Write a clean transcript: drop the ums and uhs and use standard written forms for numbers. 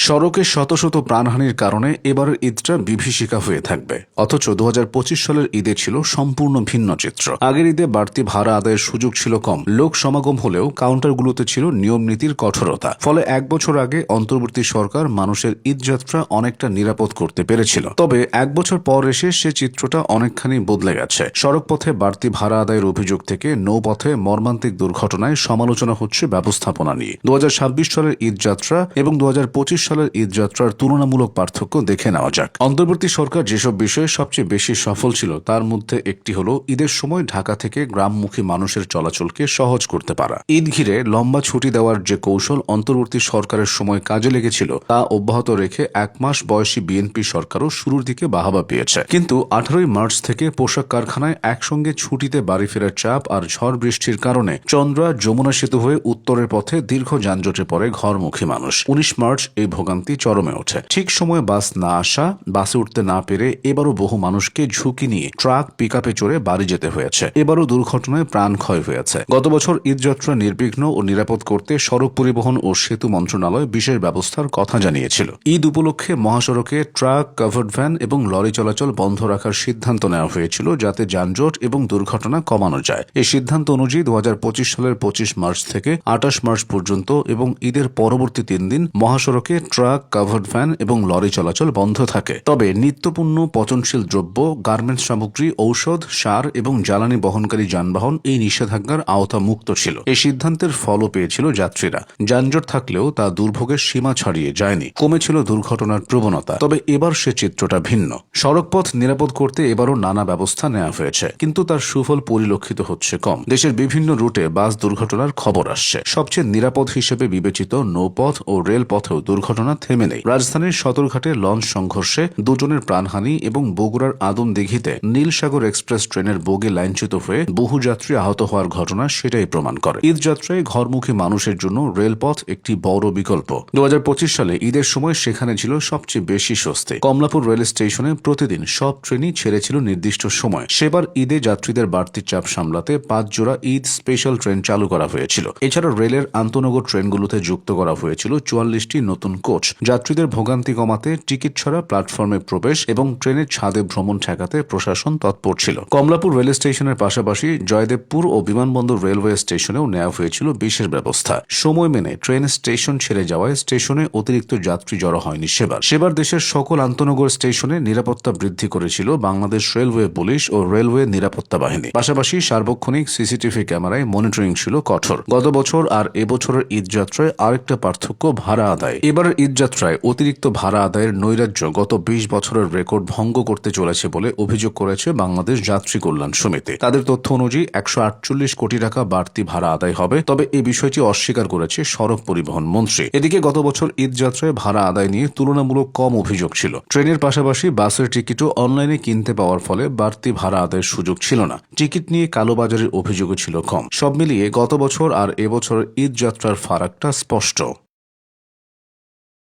সড়কে শত শত প্রাণহানির কারণে এবারের ঈদটা বিভীষিকা হয়ে থাকবে। অথচ ২০২৫ সালের ঈদে ছিল সম্পূর্ণ ভিন্ন চিত্র। আগের ঈদে বাড়তি ভাড়া আদায়ের সুযোগ ছিল কম, লোক সমাগম হলেও কাউন্টারগুলোতে ছিল নিয়ম নীতির কঠোরতা। ফলে এক বছর আগে অন্তর্বর্তী সরকার মানুষের ঈদযাত্রা অনেকটা নিরাপদ করতে পেরেছিল। তবে এক বছর পর এসে সে চিত্রটা অনেকখানি বদলে গেছে। সড়কপথে বাড়তি ভাড়া আদায়ের অভিযোগ থেকে নৌপথে মর্মান্তিক দুর্ঘটনায় সমালোচনা হচ্ছে ব্যবস্থাপনা নিয়ে। ২০২৬ সালের ঈদযাত্রা এবং ২০২৫ সালের ঈদযাত্রার তুলনামূলক পার্থক্য দেখে নেওয়া যাক। অন্তর্বর্তী সরকার যেসব বিষয়ে সবচেয়ে বেশি সফল ছিল তার মধ্যে একটি হলো ঈদের সময় ঢাকা থেকে গ্রামমুখী মানুষের চলাচলকে সহজ করতে পারা। ঈদ ঘিরে লম্বা ছুটি দেওয়ার যে কৌশল অন্তর্বর্তী সরকারের সময় কাজে লেগেছিল তা অব্যাহত রেখে ১ মাস বয়সী বিএনপি সরকারও শুরুর দিকে বাহাবা পেয়েছে। কিন্তু ১৮ই মার্চ থেকে পোশাক কারখানায় একসঙ্গে ছুটিতে বাড়ি ফেরার চাপ আর ঝড় বৃষ্টির কারণে চন্দ্রা যমুনা সেতু হয়ে উত্তরের পথে দীর্ঘ যানজটে পড়ে ঘরমুখী মানুষ। ১৯ মার্চ এই ভোগান্তি চরমে ওঠে। ঠিক সময়ে বাস না আসা, বাসে উঠতে না পেরে এবারও বহু মানুষকে ঝুঁকি নিয়ে ট্রাক পিকআপে চড়ে বাড়ি যেতে হয়েছে। এবারও দুর্ঘটনায় প্রাণ ক্ষয় হয়েছে। গত বছর ঈদযাত্রা নির্বিঘ্ন ও নিরাপদ করতে সড়ক পরিবহন ও সেতু মন্ত্রণালয় বিশেষ ব্যবস্থার কথা জানিয়েছিল। ঈদ উপলক্ষে মহাসড়কে ট্রাক, কাভার্ড ভ্যান এবং লরি চলাচল বন্ধ রাখার সিদ্ধান্ত নেওয়া হয়েছিল যাতে যানজট এবং দুর্ঘটনা কমানো যায়। এই সিদ্ধান্ত অনুযায়ী ২০২৫ সালের ২৫ মার্চ থেকে ২৮ মার্চ পর্যন্ত এবং ঈদের পরবর্তী ৩ দিন মহাসড়কে ট্রাক, কাভার্ড ভ্যান এবং লরি চলাচল বন্ধ থাকে। তবে নিত্যপণ্য, পচনশীল দ্রব্য, গার্মেন্টস সামগ্রী, ঔষধ, সার এবং জ্বালানি বহনকারী যানবাহন এই নিষেধাজ্ঞার আওতা মুক্ত ছিল। এই সিদ্ধান্তের ফলও পেয়েছিল যাত্রীরা। যানজট থাকলেও তা দুর্ভোগের সীমা ছাড়িয়ে যায়নি, কমেছিল দুর্ঘটনার প্রবণতা। তবে এবার সে চিত্রটা ভিন্ন। সড়কপথ নিরাপদ করতে এবারও নানা ব্যবস্থা নেওয়া হয়েছে, কিন্তু তার সুফল পরিলক্ষিত হচ্ছে কম। দেশের বিভিন্ন রুটে বাস দুর্ঘটনার খবর আসছে। সবচেয়ে নিরাপদ হিসেবে বিবেচিত নৌপথ ও রেলপথেও দুর্ঘটনা থেমে নেই। রাজধানীর সদরঘাটে লঞ্চ সংঘর্ষে দুজনের প্রাণহানি এবং বগুড়ার আদমদিঘিতে নীলসাগর এক্সপ্রেস ট্রেনের বগি লাইনচ্যুত হয়ে বহু যাত্রী আহত হওয়ার ঘটনা সেটাই প্রমাণ করে। ঈদযাত্রায় ঘরমুখী মানুষের জন্য রেলপথ একটি বড় বিকল্প। ২০২৫ সালে ঈদের সময় সেখানে ছিল সবচেয়ে বেশি স্বস্তি। কমলাপুর রেল স্টেশনে প্রতিদিন সব ট্রেনই ছেড়েছিল নির্দিষ্ট সময়। সেবার ঈদে যাত্রীদের বাড়তি চাপ সামলাতে ৫ জোড়া ঈদ স্পেশাল ট্রেন চালু করা হয়েছিল। এছাড়া রেলের আন্তনগর ট্রেনগুলোতে যুক্ত করা হয়েছিল ৪৪টি নতুন কোচ। যাত্রীদের ভোগান্তি কমাতে টিকিট ছাড়া প্ল্যাটফর্মে প্রবেশ এবং ট্রেনের ছাদে ভ্রমণ ঠেকাতে প্রশাসন তৎপর ছিল। কমলাপুর রেল স্টেশনের পাশাপাশি জয়দেবপুর ও বিমানবন্দর রেলওয়ে স্টেশনেও নেওয়া হয়েছিল বিশেষ ব্যবস্থা। সময় মেনে ট্রেন স্টেশন ছেড়ে যাওয়ায় স্টেশনে অতিরিক্ত যাত্রী জড়ো হয়নি। সেবার দেশের সকল আন্তনগর স্টেশনে নিরাপত্তা বৃদ্ধি করেছিল বাংলাদেশ রেলওয়ে পুলিশ ও রেলওয়ে নিরাপত্তা বাহিনী। পাশাপাশি সার্বক্ষণিক সিসিটিভি ক্যামেরায় মনিটরিং ছিল কঠোর। গত বছর আর এবছরের ঈদযাত্রায় আরেকটা পার্থক্য ভাড়া আদায়। এবারের ঈদযাত্রায় অতিরিক্ত ভাড়া আদায়ের নৈরাজ্য গত ২০ বছরের রেকর্ড ভঙ্গ করতে চলেছে বলে অভিযোগ করেছে বাংলাদেশ যাত্রী কল্যাণ সমিতি। তাদের তথ্য অনুযায়ী ১৪৮ কোটি টাকা বাড়তি ভাড়া আদায় হবে। তবে এই বিষয়টি অস্বীকার করেছে সড়ক পরিবহন মন্ত্রী। এদিকে গত বছর ঈদযাত্রায় ভাড়া আদায় নিয়ে তুলনামূলক কম অভিযোগ ছিল। ট্রেনের পাশাপাশি বাসের টিকিটও অনলাইনে কিনতে পাওয়ার ফলে বাড়তি ভাড়া আদায়ের সুযোগ ছিল না। টিকিট নিয়ে কালোবাজারের অভিযোগও ছিল কম। সব মিলিয়ে গত বছর আর এবছরের ঈদযাত্রার ফারাকটা স্পষ্ট।